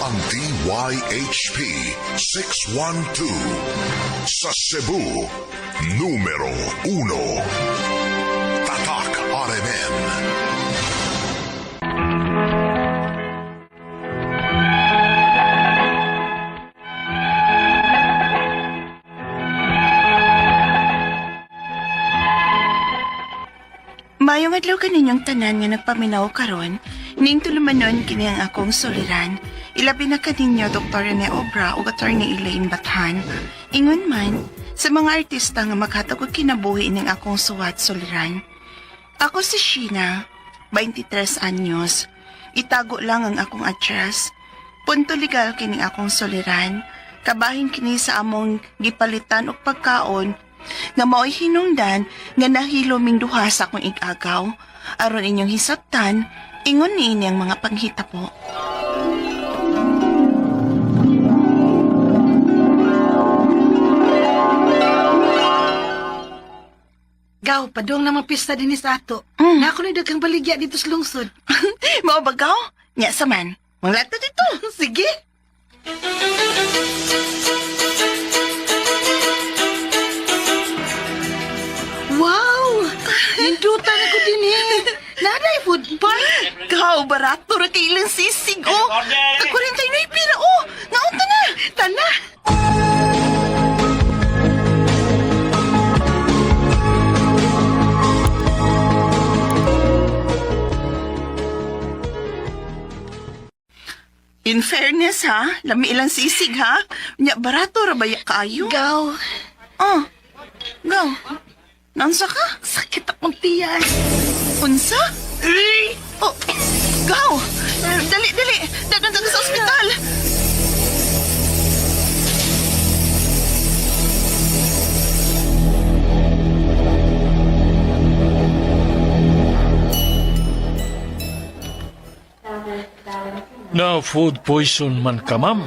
ang DYHP 612 sa Cebu, numero 1. Tatak RMN. Mayong adlaw kaninyong tanan nga nagpaminaw karon, ning tulumanon kini ang akong soliran. Ilabi na kaninyo Dr. Rene Obra o Attorney Elaine Bathan. Ingon man, sa mga artista nga maghatag og kinabuhi ning akong suwat soliran. Ako si Sheena, 23 anyos. Itago lang ang akong address. Punto legal kini akong soliran. Kabahin kini sa among gipalitan og pagkaon nga mao'y hinungdan nga nahilo ming duha sa akong igagaw. Aron inyong hisabtan, ingon niini ang mga panghita po. Gaw, padong na pista din sa ato. Na ako na daghang baligya dito sa lungsod. Mao ba gaw? Nya saman. Manglato dito. Sige. Wow! Nindutan ako din eh. Naday food park. Gaw, barato ra kay ilang sisig, oh. Tag-40 na pira, oh. Naunta na. Tana. In fairness, ha? Lami ilang sisig, ha? Nya, barato ra ba kaayo? Gaw, Oh. Gaw. Nansa ka? sakit akong tiyan. Unsa? Oh, gaw! Dali, dali! Dagan ka sa ospital! Na food poison man ka, ma'am.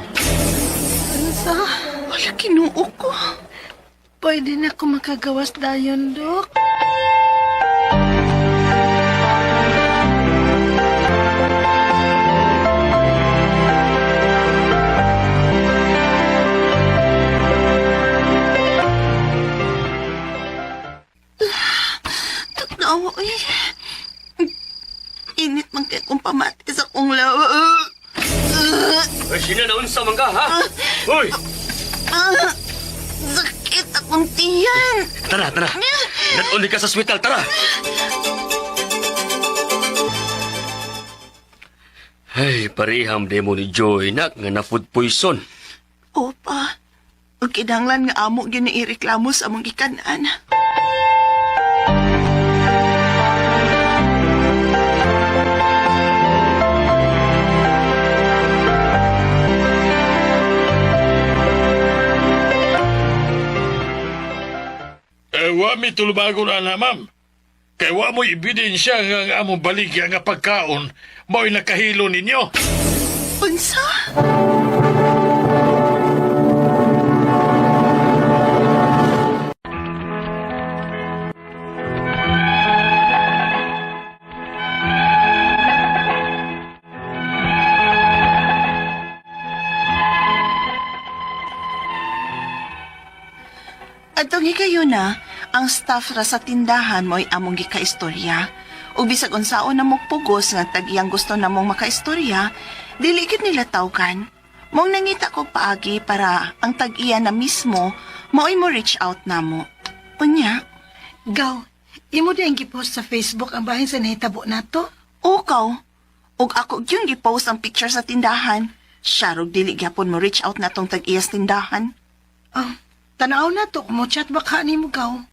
Ansa? Wala kinuo ko. Pwede na ako makagawas dayon, Dok. Tagnawa, eh. Init man kay kong pamati sa kong lawa. Ay, sino na unsa man ka, ha? Hoy! Sakit akong tiyan. Tara, tara. Nat-uli ka sa ospital, tara! Ay, pariham demo ni Joy nak nga na food poison. Opa, ang kinanglan nga amo yun na ireklamo sa among ikanan. Wa mi tulubago na ma'am. Kay wa mo ebidensya nga ang among baligya nga pagkaon mo'y nakahilo ninyo. Unsa? Atong hikayo na, ang staff ra sa tindahan mo'y among gikaistorya. Ug bisag unsaon na pugos nga tag-iyang gusto namong makaistorya, dili gid nila tawgan. Mong nangita ko paagi para ang tag-iya na mismo mo'y mo reach out namo. Unya, Gaw, imo din gipost sa Facebook ang bahin sa nahitabo nato? ukaw. Ug ako yung gipost ang picture sa tindahan. Siya rog dili gyapon mo reach out na tong tag-iya sa tindahan. Oh, tanaw na to. Mo chat baka ni mo, Gaw.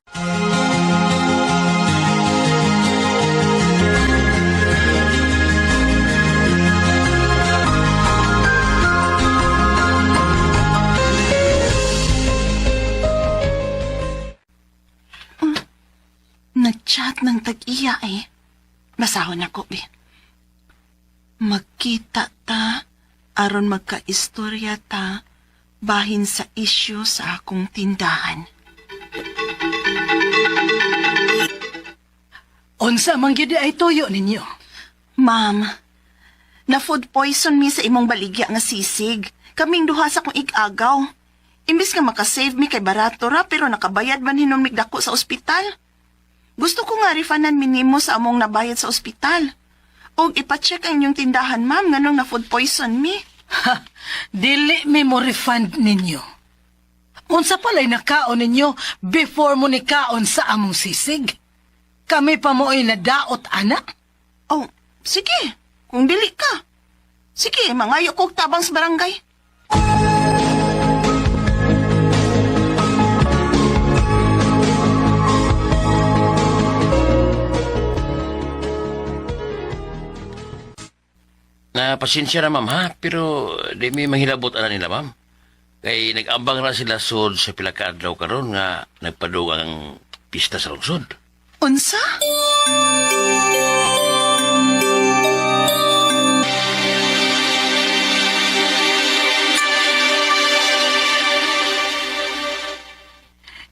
Nag-chat ng tag-iya eh. Basahon ako, be. Magkita ta, aron magka-istorya ta, bahin sa isyu sa akong tindahan. Unsa man gyud ay tuyo ninyo? Ma'am, Na food poison mi sa imong baligya nga sisig. Kaming duha sa kong igagaw. Imbis nga makasave mi kay barato ra pero nakabayad man hinon migdako sa ospital. Gusto ko nga refundan minimo sa among nabayad sa ospital. Og ipacheck ang inyong tindahan, ma'am, nganong na food poison mi. Ha, dili mi mo refund ninyo. Unsa pala'y nakaon ninyo before mo ni kaon sa among sisig? Kami pa mo'y nadaot, anak. Oh, sige. Kung dili ka. Sige, mangayo kog tabang sa barangay. Pasensya na, ma'am, ha? Pero di may mahilabot ana nila, ma'am. Kay nag-ambang na sila sud sa pila ka adlaw karon nga nagpadugang pista sa lungsod. Unsa?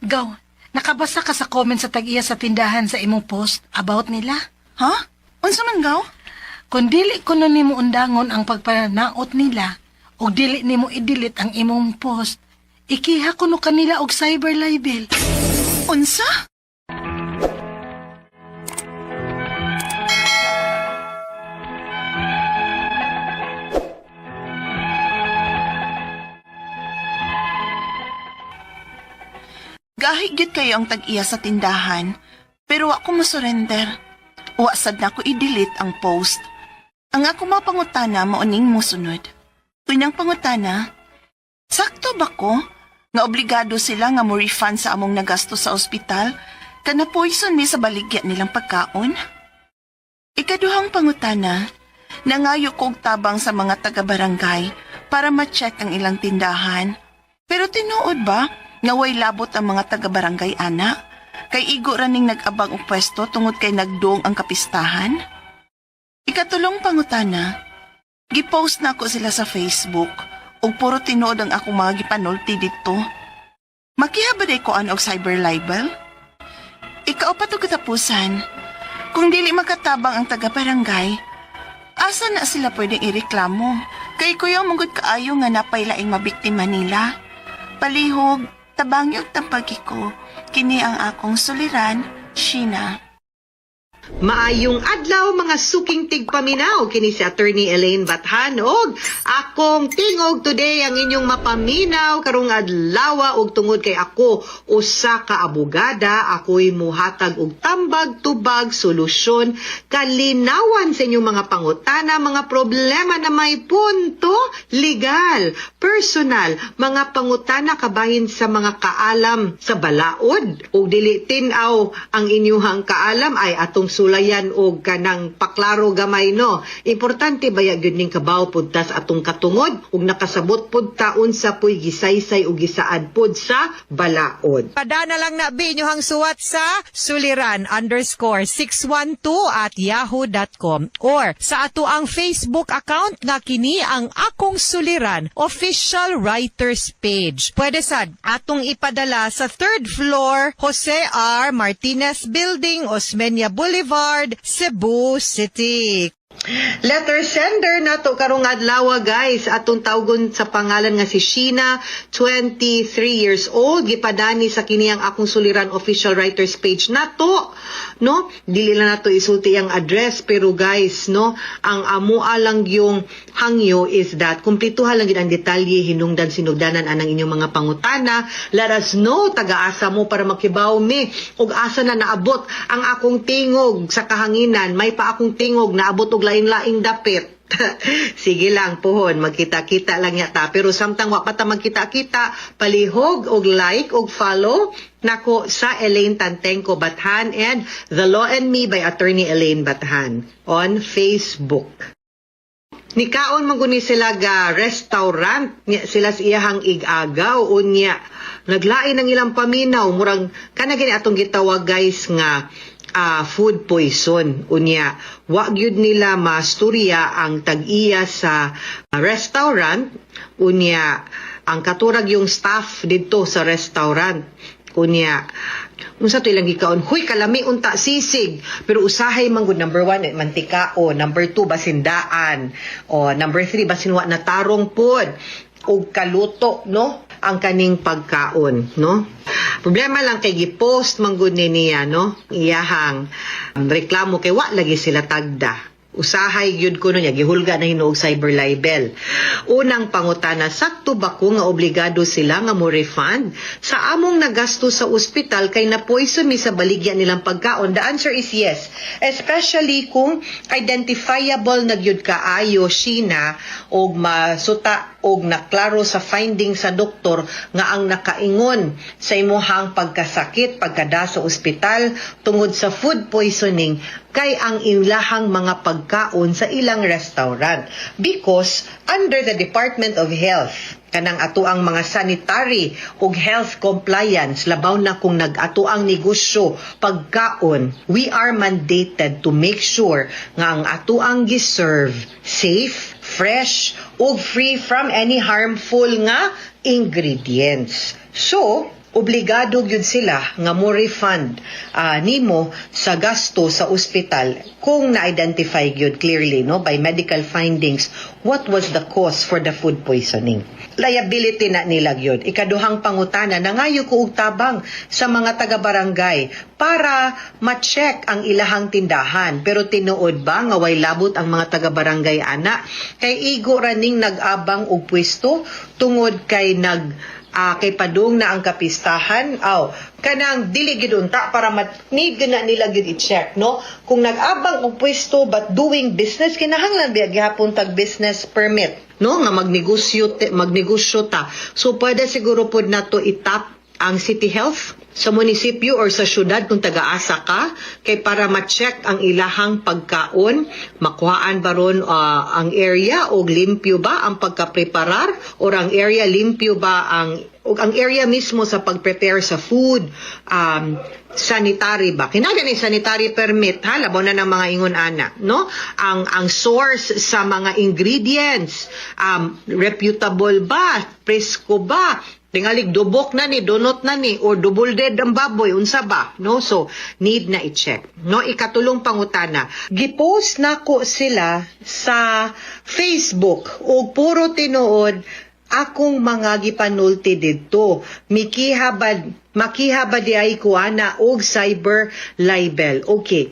Gaw, nakabasa ka sa comment sa tag-iya sa tindahan sa imong post about nila? Ha? Unsa man gaw? Kung dili ko nun nimo undangon ang pagpananaot nila, o dili nimo i-delete ang imong post, ikiha ko no kanila og cyber libel. Unsa? Gahi gyud kayo ang tag-iya sa tindahan, pero ako masurrender. Wasad na ko i-delete ang post. Ang ako mga pangutana mauning musunod. Unang pangutana, sakto ba ko nga obligado sila nga mo refund sa among nagasto sa ospital kana poison ni sa baligya nilang pagkaon? Ikaduhang pangutana, nangayo kog tabang sa mga taga-barangay para ma-check ang ilang tindahan. Pero tinuod ba nga way labot ang mga taga-barangay ana? Kay igo raning nag-abang og pwesto tungod kay nagdong ang kapistahan? Ikatulong pangutana, gipost na ako sila sa Facebook ug puro tinuod ang akong mga gipanulti dito. Makihabaday ko og cyber libel? Ikaupat og katapusan, kung dili makatabang ang taga-barangay, asa na sila pwedeng ireklamo? Kay kuya mungod kaayo nga napay laing mabiktima nila. Palihog, tabangyog tampagi ko, kini ang akong suliran, Sheena. Maayong adlaw mga suking tigpaminaw kini si Attorney Elaine Bathan og akong tingog today ang inyong mapaminaw karong adlaw og tungod kay ako usa ka abogada, ako'y muhatag og tambag tubag solusyon kalinawan sa inyong mga pangutana, mga problema na may punto legal, personal, mga pangutana kabahin sa mga kaalam sa balaod o dili tin-aw ang inyong kaalam ay atong sulayan og kanang paklaro gamay no. Importante baya gyud ning kabaw pud tas atong katungod ug nakasabot pud ta unsa puy gisaysay ug gisaad pud sa balaod. Padana lang na binyuhang suwat sa suliran_612@yahoo.com or sa ato ang Facebook account nga kini ang Akong Suliran Official Writers Page. Pwede sad atong ipadala sa 3rd floor Jose R. Martinez Building, Osmeña Boulevard, Cebu City. Letter sender nato karong adlaw guys, atong tawgon sa pangalan nga si Sheena, 23 years old, gipadani sa kini ang Akong Suliran Official Writers Page nato, no? Dili lang nato isulti ang address pero guys, no, ang amua lang yung hangyo is that kumplituhan lang gid ang detalye hinungdan sinugdanan anang inyong mga pangutana. Let us know taga-asa mo para makibaw mi ug asa na naabot ang akong tingog sa kahanginan. May pa akong tingog naabot og lain-laing dapit. Sige lang pohon, magkita-kita lang yata. Pero samtang wa pa ta magkita-kita, palihog og like og follow nako sa Elaine Tantenko Bathan and The Law and Me by Attorney Elaine Bathan on Facebook. Nikaon maguni sila ga restaurant sila sa iyahang igagaw unya naglain ang ilang paminaw murag kana gini atong gitawag guys nga food poison unya wa gyud nila masturya ang tag-iya sa restaurant unya ang katurag yung staff dito sa restaurant unya Unsa to ilang gikaon? Huy, kalami unta sisig. Pero usahay man gud number 1 mantikao, number 2 basindaan, o number 3 basinwa na tarong pod og kaluto, no? Ang kaning pagkaon, no? Problema lang kay gipost man gud niya, no? Iyahang reklamo kay wa lagi sila tagda. Usahay gyud kuno niya gihulga na hinuog cyber libel. Unang pangutana, sakto ba ko nga obligado sila nga mo refund sa among nagasto sa ospital kay na-poison mi sa baligya nilang pagkaon? The answer is yes. Especially kung identifiable na gyud kaayo Sheena og masuta og naklaro sa finding sa doktor nga ang nakaingon sa imuhang pagkasakit pagkada sa ospital tungod sa food poisoning kay ang ilahang mga pagkaon sa ilang restaurant, because under the Department of Health kanang ato ang mga sanitary ug health compliance labaw na kung nag-ato ang negosyo pagkaon, we are mandated to make sure nga ang ato ang giserve safe, fresh ug free from any harmful nga ingredients. So obligado gyud sila nga mo refund nimo sa gasto sa ospital kung na-identify gyud clearly, no, by medical findings what was the cause for the food poisoning. Liability na nila gyud. Ikaduhang pangutana, nangayo ko og tabang sa mga taga-barangay para ma-check ang ilahang tindahan, pero tinuod ba nga way labot ang mga taga-barangay ana kay igo raning nag-abang og pwesto tungod kay kay padung na ang kapistahan, kanang dili gid unta para need na nila gid i-check, no? Kung nag-abang og pwesto but doing business, kinahanglan biya gihapon tag business permit, no? Nga magnegosyo ta. So pwede siguro pod nato itap ang City Health sa munisipyo or sa syudad kung taga-asa ka kay para ma-check ang ilahang pagkaon, makuhaan ba ron ang area o limpyo ba ang pagka-preparar or ang area limpyo ba ang area mismo sa pag-prepare sa food, sanitary ba? Kinahanglan ni sanitary permit, ha? Labaw na ng mga ingon ana, no? Ang source sa mga ingredients, reputable ba? Presko ba? Tingalig dubok na ni, donut na ni, or double dead ang baboy, unsa ba? No? So, need na i-check. No? Ikatulong pangutana, gipost na ko sila sa Facebook o puro tinuod akong mga gipanulti didto. Makihaba di ay kuana og cyber libel. Okay.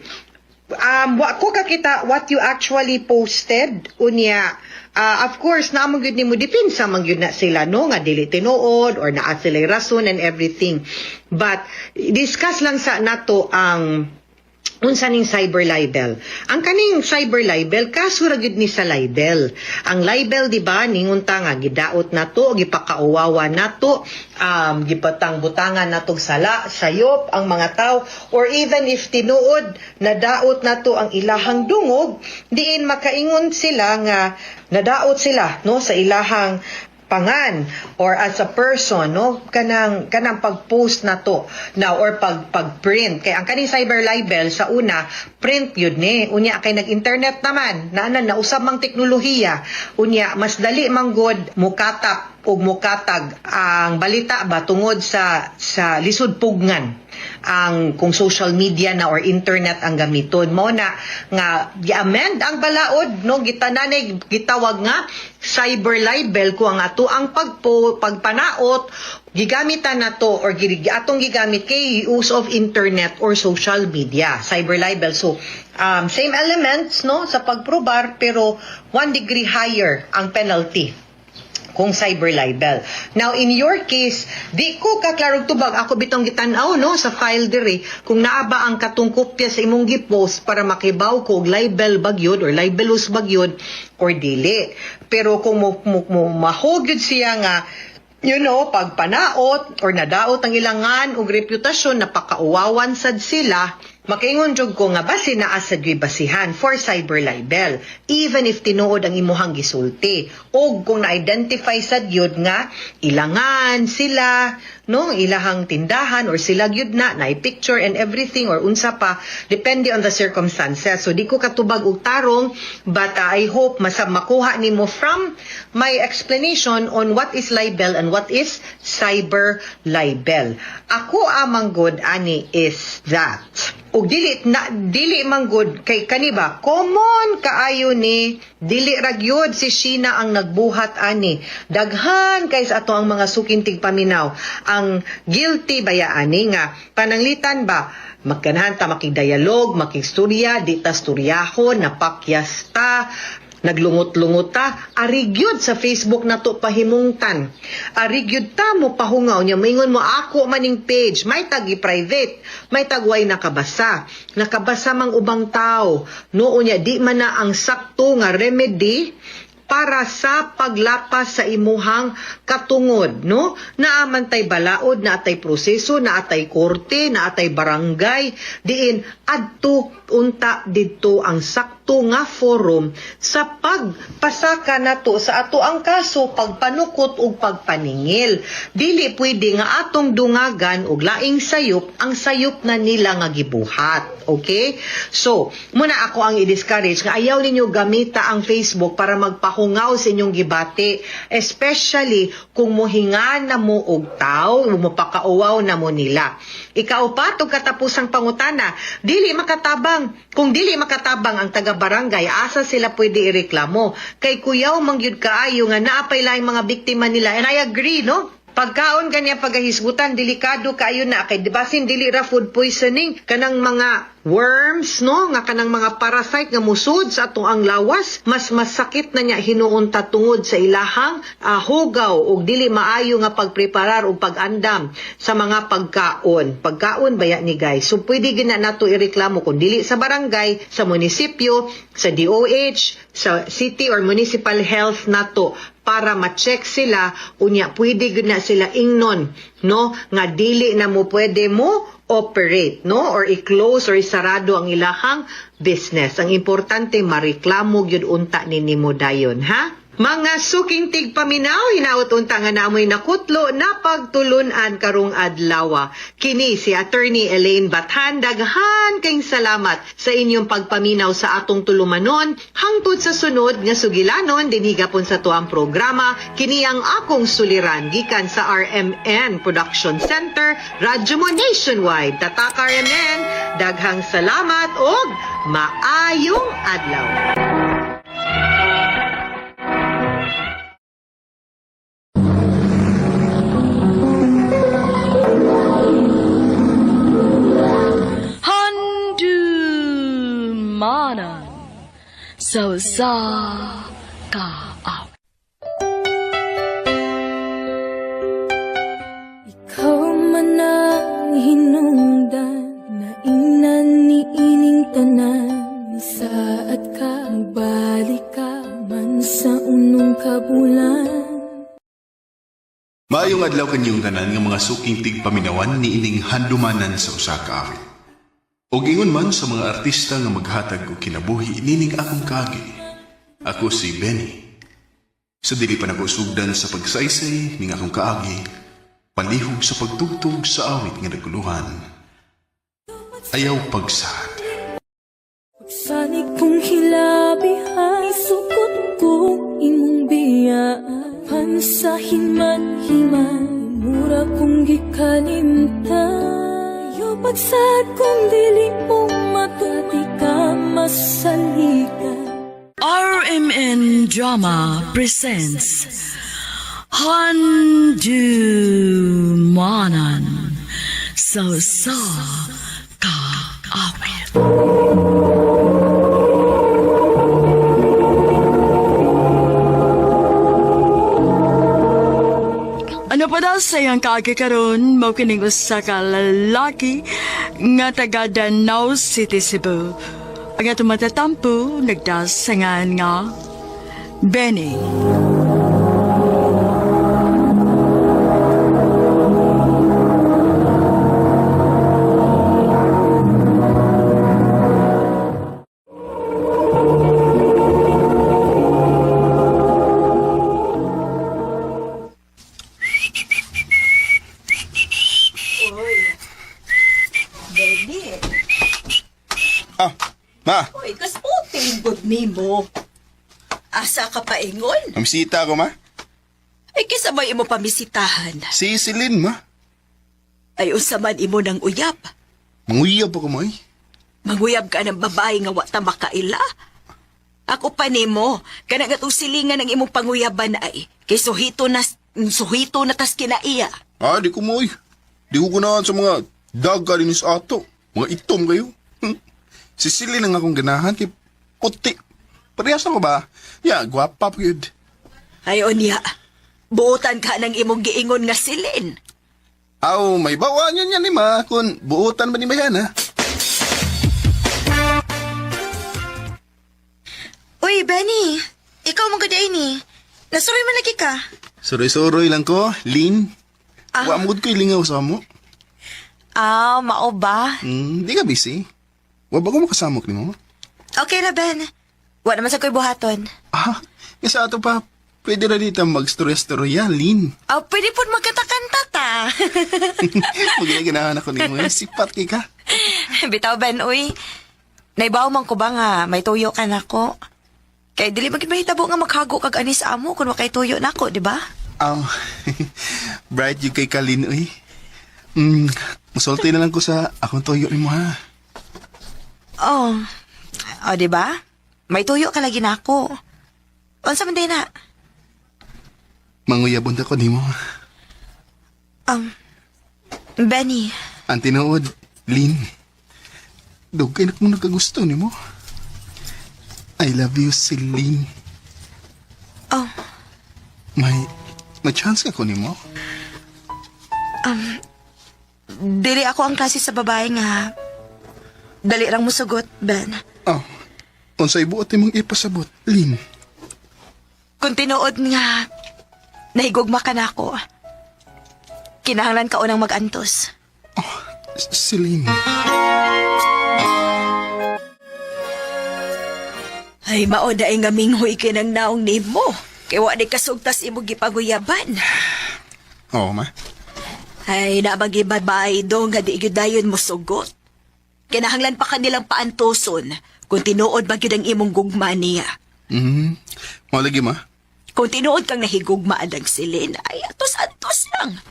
Wa ko kakita what you actually posted unya. Of course, naamang gyud nimo depensa man gyud na sila, no, nga dili tinuod or naa sila rason and everything. But discuss lang sa nato ang unsa ning cyber libel. Ang kaning cyber libel kaso ra gyud ni sa libel. Ang libel, di ba, ningon ta nga gidaot nato, gipakauwawa nato, gipatang-butangan natong sala, sayop ang mga tao, or even if tinuod nadaot nato ang ilahang dungog, diin makaingon sila nga nadaot sila, no, sa ilahang pangan or as a person, no, kanang pag-post na to now or pag-print. Kaya ang kaning cyber libel sa una print yun ni unya kay nag-internet naman na usab mang teknolohiya unya mas dali manggod mukatap o mukatag ang balita ba tungod sa lisod pugngan ang kung social media na or internet ang gamiton mo na nga gi-amend ang balaod, no, gitananay gitawag nga cyber libel ko ang ato ang pagpanaot gigamitan nato or atong gigamit kay use of internet or social media, cyber libel. So same elements, no, sa pagprobar pero 1 degree higher ang penalty kung cyber libel. Now, in your case, di ko kaklarog tubag, ako bitong gitanaw, no, sa file dire, kung naaba ang katong kopya sa imong gipost para makibaw ko libel bagyod or libelous bagyod or dili. Pero kung mahugyod siya nga, you know, pagpanaot or nadaot ang ilangan o reputasyon na pakauwawan sad sila, makaingon jud ko nga basi naa sa basihan for cyber libel even if tinuod ang imuhang gisulti o kung na-identify sad yun nga ilangan sila no ilahang tindahan or sila gyud na picture and everything or unsa pa depende on the circumstances. So di ko katubag og tarong, but I hope makuha nimo from my explanation on what is libel and what is cyber libel. Ako amang good ani is that ug dili manggod kay kaniba common kaayo ni dili ra gyud si Sheena ang nagbuhat ani, daghan kay sa ato ang mga sukintig paminaw ang guilty baya ani nga pananglitan ba magkanahan ta makigdialog makigstorya di ta storyahon napakyas ta naglungot-lungot ta, arigyod sa Facebook na to pahimungtan. Arigyod ta mo pahungaw niya, maingon mo ako maning page, may tagi private, may tagway nakabasa. Nakabasa mang ubang tao, noon niya di man na ang sakto nga remedy para sa paglapas sa imuhang katungod, no? Naamantay balaod, naatay proseso, naatay korte, naatay barangay, diin adto unta didto ang sakto nga forum sa pagpasaka nato sa ato ang kaso pagpanukot ug pagpaningil. Dili pwede nga atong dungagan og laing sayop ang sayop na nila nga gibuhat. Okay? So, muna ako ang i-discourage nga ayaw ninyo gamita ang Facebook para magpahungaw sa inyong gibati, especially kung muhingan na mo og tao, mapakauwaw na mo nila. Ikaupat og katapusang pangutana, dili makatabang. Kung dili makatabang ang taga-barangay, asa sila pwede ireklamo? Kay kuyaw mangyud kaayo nga naapay lang mga biktima nila. And I agree, no? Pagkaon kanya pagahisgutan, delikado kaayo na kay dibasin dili ra food poisoning kanang mga worms, no, nga kanang mga parasite nga musud sa atong ang lawas, mas masakit na niya hinuon ta tungod sa ilahang hugaw ug dili maayo nga pagpreparar ug pag-andam sa mga pagkaon baya ni guys. So pwede gina nato ireklamo kung dili sa barangay, sa munisipyo, sa DOH, sa city or municipal health nato para ma-check sila unya pwede gud na sila ingnon, no, nga dili na mo pwede mo operate, no, or i-close or isarado ang ilahang business. Ang importante mareklamo gyud unta ninimo dayon, ha? Mga suking tigpaminaw, hinaut unta nga namoy nakutlo na pagtulunan karong adlaw. Kini si Attorney Elaine Bathan, daghan kayong salamat sa inyong pagpaminaw sa atong tulumanon. Hangtod sa sunod nga sugilanon, dinhigapon sa tuang programa, kini ang akong suliran, gikan sa RMN Production Center, Radyo mo Nationwide. Tatak RMN, daghang salamat og maayong adlaw. Manan so sa ka aw. Ikaw man ang hinungdan na inan ni ining tanan, isaat ka balik ka man sa unong kabulan. Maayong adlaw kanyong tanan nga mga suking tigpaminawan ni ining handumanan sa usa ka awit. Og ingon man sa mga artista nga maghatag og kinabuhi nining akong kaagi. Ako si Benny. Sa dili pa nagusugdan sa pagsaysay ning akong kaagi, palihog sa pagtugtog sa awit nga naguluhan. Ayaw pagsad. Pagsanig kong hilabihan, sukot ko imong biyaan. Pansahin man himan, mura kong gikalimtan. Pagsad kung dili mo matati ka masalikan. RMN Drama presents Handumanan so sa ka awit. Ano pa daw sayang kagikaroon mo kining usa ka lalaki nga taga Danau City, Cebu. Ang atong matatampo nagdasangan nga Benny. nimo. Asa ka pa ingon? Mamisita ako, ma. Ay kisabay imo pamisitahan. Si Celine, ma. Ay usa man imo ng uyab. Manguyab ako mo, eh. Manguyab ka ng babae nga wa ta makaila. Ako pa nimo, kana nga silingan ng imong panguyaban ay kay suhito na tas kinaiya. Ah, di ko mo, eh. Di ko ganahan sa mga daga rin sa ato. Mga itom kayo. Si Celine ang akong ganahan, kay puti. Parehas ako ba? Ya, gwapa po yun. Ay unya, buutan ka ng imong giingon nga silin. Aw, may bawaan yan ni ma, kung buutan ba ni Bayan, ha? Uy, Benny. Ikaw mong gaday ni. Nasuroy man lagi ka. Suroy-suroy lang ko, Lin. Wa mo ko ilingaw sa mo. Mao ba? Di ka busy. Wa ba ko makasamok ni mo? Okay na, Ben. Wa naman sa ko'y buhaton. Ah, sa ato pa, pwede na dito mag-storya-storya, Lin. Pwede po magkanta-kanta ta. Magiganahan ako ni mo. Sipat kay ka. Bitaw, Ben, uy. Naibaw man ko ba nga may tuyo ka na ko? Kaya dili maging mahitabo nga maghago kag anis amo kung wakay tuyo na ko, di ba? Bright yung kay Kalin, uy. Masulti na lang ko sa akong tuyo ni mo, ha? Di ba? May tuyo ka lagi na ako. Unsa man din na? Manguyabon ako ni mo. Benny. Ang tinuod, Lin. Dugay na kung nagkagusto ni mo. I love you, Celine. May chance ka ko ni mo? Dili ako ang klase sa babae nga dali rang musugot, Ben. Unsay buot imong ipasabot, Lin? Kung tinuod nga nahigugma ka na ako, kinahanglan ka unang mag-antos. Celine. Ay mao daay nga minghoy kinang naong nimo. Kay wa di kasugtas imo gipaguyaban. Oo, ma. Ay nabagi babae do nga di gyud dayon mo sugot. Kinahanglan pa kanilang paantoson kung tinuod ba gyud ang imong gugma niya. Malagi, ma. Kung tinuod kang nahigugma alang silin, ay atos-antos lang.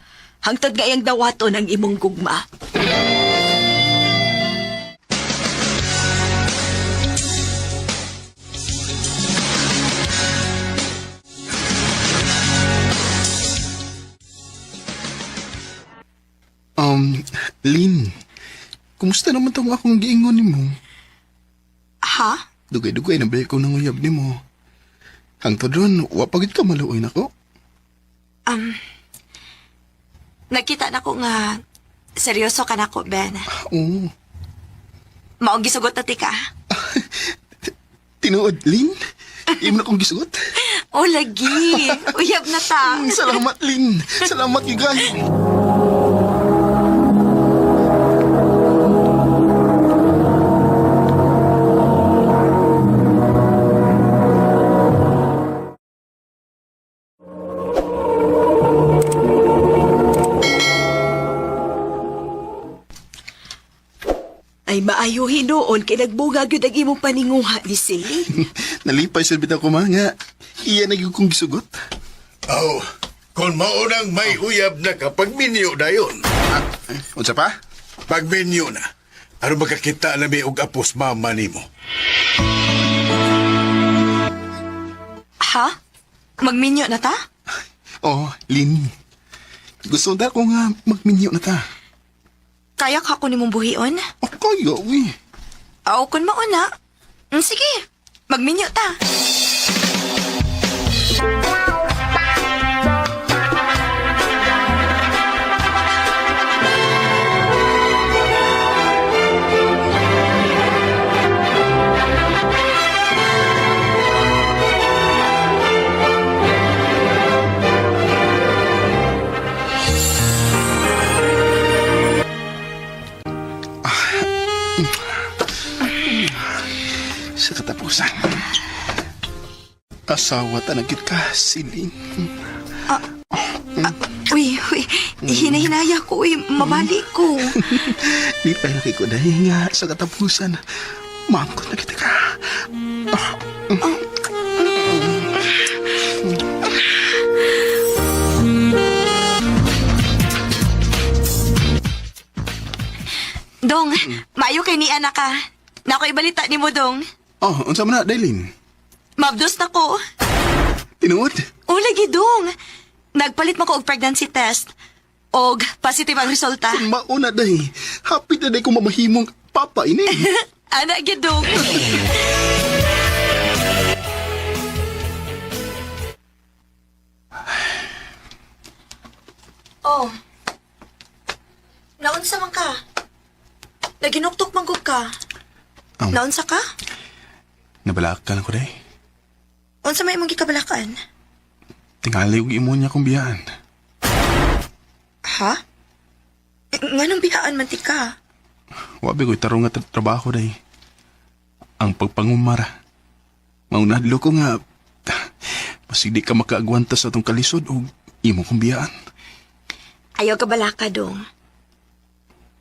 Hangtod nga yung dawato ng imong gugma. Lin, kumusta naman tong akong giingon ni mo? Ha? Dugay-dugay na ba ko nang uyab ni mo? Hangtod ron, wapagid ka maluoy na ko? Nakita na ko nga seryoso ka na ko, Ben. Oo. Maong gisugot na ti ka. Tinuod, Lin? Imo na kong gisugot? Lagi. Uyab na ta. Salamat, Lin. Salamat, gigayo. Ay maayo hinuon kay nagbunga gyud ang imong paninguha ni Celine. Nalipay sa bitaw ko, ma, nga iya na kong gisugot. Kung maunang may uyab na kapag minyo na yun. Unsa pa? Pag minyo na, ano magkakita na may ug-apos mama ni mo? Ha? Magminyo na ta? Lin. Gusto na ko nga magminyo na ta. Kaya ka ko ni mong buhion? Kaya, uy. Kung mauna. Sige, magminyo ta. Sa katapusan. Asawa tanagit ka, Celine. Uy, hinahinaya ko, mabalik ko. Di pa laki ko dahil nga sa katapusan. Mangkot na kita ka. Dong, maayo kay ni anak ka. Na ako'y balita ni mo, Dong. Oh, unsa man na, Dailin? Mabdos na ko. Tinuod? O, lagi, Dong. Nagpalit mo ko og pregnancy test. Og positive ang resulta. Mauna, day. Happy na day kung mamahimong papa ini. Anak, gyud, Dong. Oh. Naunsa man ka? Naginuktok manggog ka. Naunsa ka? Nabalakan ako, day. Unsa may imong gikabalakan? Tingali yung imo niya kong biyaan. Ha? Nganong biyaan man ti ka? Wabi ko'y tarong nga trabaho, day. Ang pagpangumara. Maunadlo ko nga, masig di ka makaagwanta sa itong kalisod o imo kong biyaan. Ayaw ka balaka, Dong.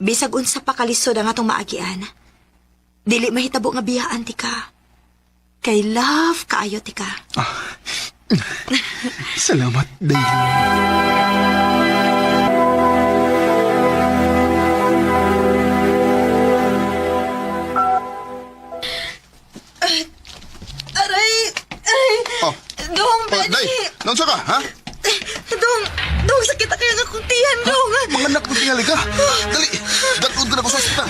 Bisag unsa pa kalisod ang atong maagian. Dili mahitabo nga biyaan ti ka. Kay love kaayo ti ka. Salamat, day. Aray! Ay! Oh. Dong, Day, Benny! naunsa ka, ha? Dong, sakit na kaya nga kong tiyan, Dong. Mga anak mo tingali ka. Dali, datun ka na ko sa ospital.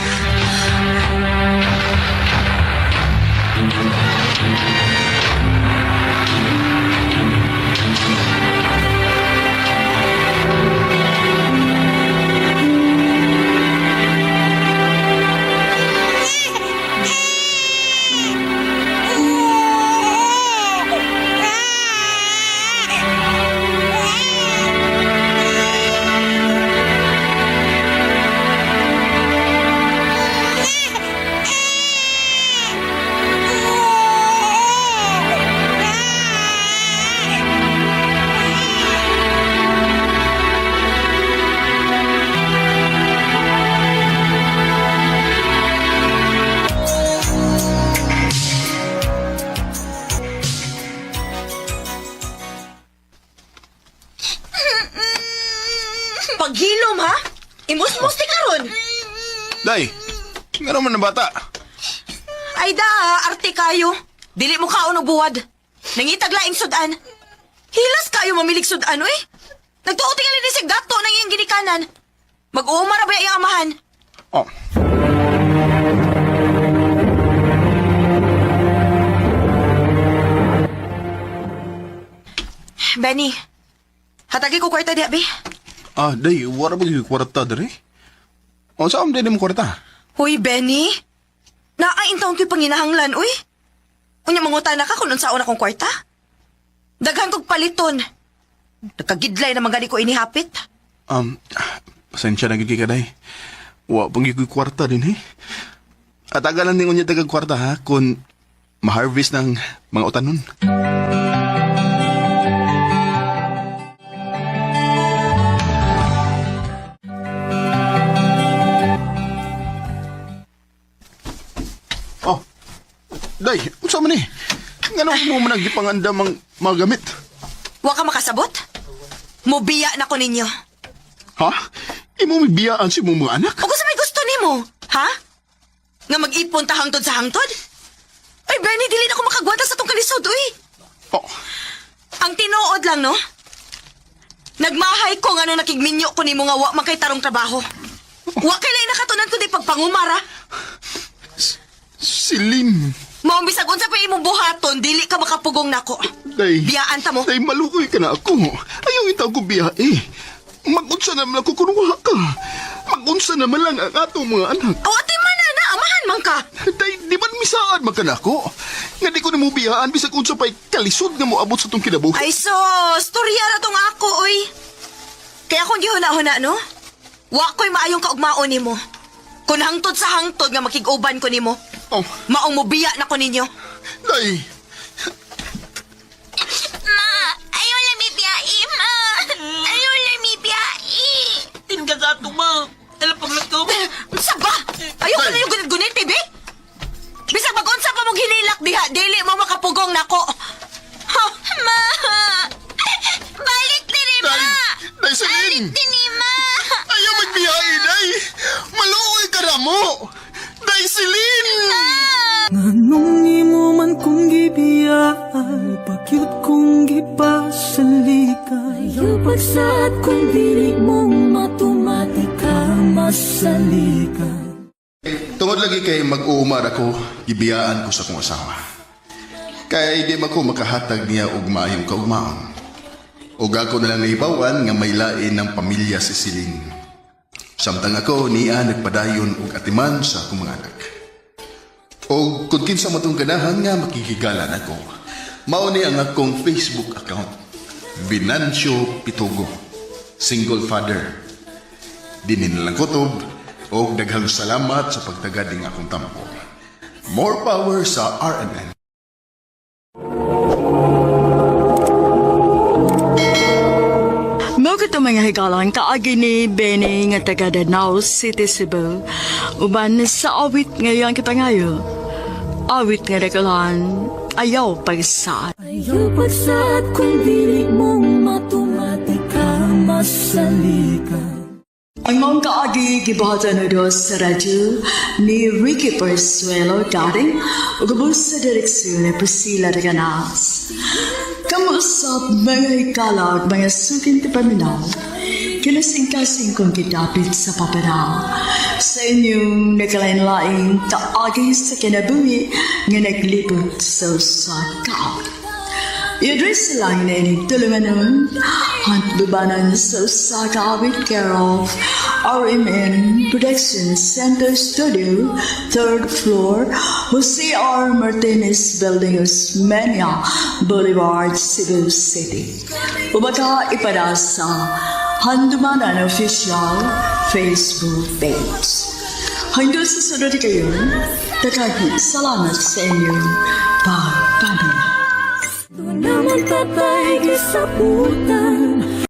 Paghilom, ha? Imus-mus ti karon. Day, nga naman na bata. Ay da, arte kayo. Dili mo kaon og buwad. Nangitag laing sudan. Hilas kayo mamilig sudan, oy. Nagtuo tingali ni sig dato nang iyang ginikanan. Mag-uumara ba iyang amahan? Oh. Benny, hatagi ko kwarta di, abi. Day, wala ba yung kwarta dari? O, saan din mo kwarta? Hoy, Benny. Naaintaon ko'y panginahanglan, uy. Unya mangutana ka kung unsaon akong kwarta. Daghan kong paliton. Nagkagidlay na magani ko inihapit. Pasensya na gigi ka, day. Wa pang yung kwarta din, eh. At agalan din unya dagang kwarta, ha, kung ma-harvest ng mga utanon. Day, unsa man ni? Ngano mo man nagipangandam ang mga gamit? Wa ka makasabot? Mubiya na ko ninyo. Ha? Imo may biyaan si mong mga anak? O kung sa may gusto nimo, ha? Nga mag-ipon ta hangtod sa hangtod? Ay, Benny, dili na ko makagwata sa tong kalisod, uy. Oh. Ang tinuod lang, no? Nagmahay ko nga nung nakigminyo ko nimo nga wa man kay tarong trabaho. Wa kay lain nakatunan kundi pagpangumara. Silim. Maong bisag unsa pa imong buhaton, dili ka makapugong nako. Day. Biyaan ta mo. Day, malukoy ka na ako. Ayaw itaw ko biya, eh. Mag-unsa naman ako kung wala ka. Mag-unsa naman lang ang atong mga anak. O, ati man na, amahan man ka. Day, di man misaan man ka na ako. Nga di ko na mo biyaan, bisag unsa pa'y kalisod nga mo abot sa itong kinabuhi. Ay, storya na tong ako, oy. Kaya kung gihuna-huna, no? Wa ko'y maayong kaugmaon nimo. Kung hangtod sa hangtod nga makig-uban ko nimo. Oh. Maong mubiya na ko ninyo. Day. Ma, ayaw lang may biyai, ma. Ayaw lang may biyai. Tingka sa ato, ma. Talapag lang ko. Unsa ba? Ayaw ko na yung gunit-gunit, tibi? Bisag mag-unsa pa mong hinilak diha, dili mo makapugong Cute kong gipasalika Ayaw pagsat kung dili mong matematika masalika Tungod lagi kay mag-uumar ako, gibiyaan ko sa kong asawa. Kay di ko makahatag niya og maayong kaugmaon. Ug ako na lang naibawan nga may lain ng pamilya si Siling. Samtang ako niya nagpadayon og atiman sa akong mga anak. O kung kinsa matong ganahan nga makikigalan ako, mao ni ang akong Facebook account, Venancio Pitogo, single father. Dinin lang kutob, o daghang salamat sa pagtagading akong tampo. More power sa RMN. Mao ka mga higalang kaagi ni Benny nga taga Danao City, Cebu. Uban sa awit ngayon kapangayo. Awit nga dakalan, ayaw pagsaad. Ayaw pagsat kung dili mong matematika masalika Ang mga kaagi gibahatan na dos sa radyo ni Ricky Persuelo dating ugabos sa direksyon ni Priscilla de Ganas. Kamusap mga hikalag mga sukin ti paminaw kinasing-kasing kong kitapit sa papanaw sa inyong nagkalain-laing kaagi sa kinabuhi nga naglibot sa usakaw. I-address lang na ining tulungan nun at bebanan sa Osaka with Carol RMN Production Center Studio 3rd floor Jose R. Martinez Building Osmeña Boulevard, Cebu City. Ubaga ipada sa Handumanan Official Facebook page. Hanggang sa sunod kayo, takagi salamat sa inyong pagpamilya. Doon naman tatay sa putan